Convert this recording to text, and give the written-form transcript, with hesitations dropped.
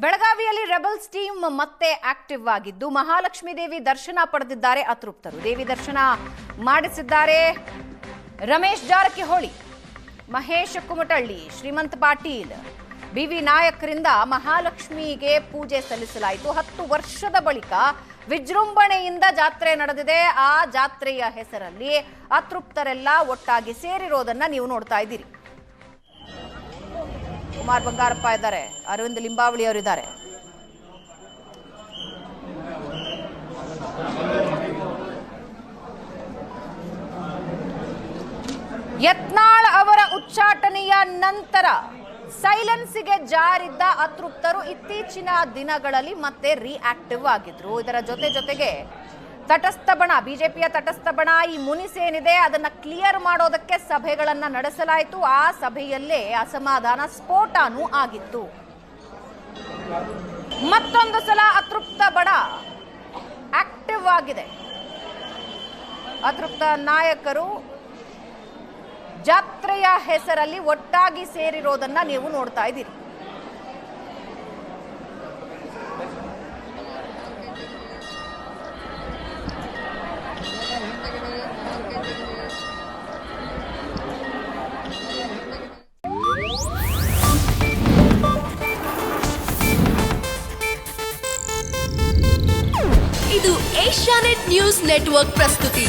ಬೆಳಗಾವಿಯಲ್ಲಿ rebels team ಮತ್ತೆ active ಆಗಿದ್ದು ಮಹಾಲಕ್ಷ್ಮಿ ದೇವಿ ದರ್ಶನ ಪಡೆದಿದ್ದಾರೆ ಅತೃಪ್ತರು. ದೇವಿ ದರ್ಶನ ಮಾಡಿಸಿದ್ದಾರೆ ರಮೇಶ್ ಜಾರಕಿಹೊಳಿ, ಮಹೇಶ್ ಕುಮಟಳ್ಳಿ, ಶ್ರೀಮಂತ್ ಪಾಟೀಲ್, ಬಿವಿ ನಾಯಕರಿಂದ ಮಹಾಲಕ್ಷ್ಮಿಗೆ ಪೂಜೆ ಸಲ್ಲಿಸಲಾಯಿತು. 10 ವರ್ಷದ ಬಳಿಕ ವಿಜೃಂಭಣೆಯಿಂದ ಜಾತ್ರೆ ನಡೆದಿದೆ. ಆ ಜಾತ್ರೆಯ ಹೆಸರಲ್ಲಿ ಅತೃಪ್ತರೆಲ್ಲ ಒಟ್ಟಾಗಿ ಸೇರಿರೋದನ್ನ ನೀವು ನೋಡ್ತಾ ಇದ್ದೀರಿ. ಕುಮಾರ್ ಬಂಗಾರಪ್ಪ ಇದ್ದಾರೆ, ಅರವಿಂದ್ ಲಿಂಬಾವಳಿ ಅವರಿದ್ದಾರೆ. ಯತ್ನಾಳ್ ಅವರ ಉಚ್ಚಾಟನೆಯ ನಂತರ ಸೈಲೆನ್ಸ್ಗೆ ಜಾರಿದ್ದ ಅತೃಪ್ತರು ಇತ್ತೀಚಿನ ದಿನಗಳಲ್ಲಿ ಮತ್ತೆ ರಿಆಕ್ಟಿವ್ ಆಗಿದ್ರು. ಇದರ ಜೊತೆಗೆ ತಟಸ್ಥ ಬಣ, ಬಿಜೆಪಿಯ ತಟಸ್ಥ ಬಣ, ಈ ಮುನಿಸೇನಿದೆ ಅದನ್ನ ಕ್ಲಿಯರ್ ಮಾಡೋದಕ್ಕೆ ಸಭೆಗಳನ್ನ ನಡೆಸಲಾಯಿತು. ಆ ಸಭೆಯಲ್ಲೇ ಅಸಮಾಧಾನ ಸ್ಫೋಟನೂ ಆಗಿತ್ತು. ಮತ್ತೊಂದು ಸಲ ಅತೃಪ್ತ ಬಣ ಆಕ್ಟಿವ್ ಆಗಿದೆ. ಅತೃಪ್ತ ನಾಯಕರು ಜಾತ್ರೆಯ ಹೆಸರಲ್ಲಿ ಒಟ್ಟಾಗಿ ಸೇರಿರೋದನ್ನ ನೀವು ನೋಡ್ತಾ ಇದ್ದೀರಿ. ಇದು ಏಷ್ಯಾನೆಟ್ ನ್ಯೂಸ್ ನೆಟ್ವರ್ಕ್ ಪ್ರಸ್ತುತಿ.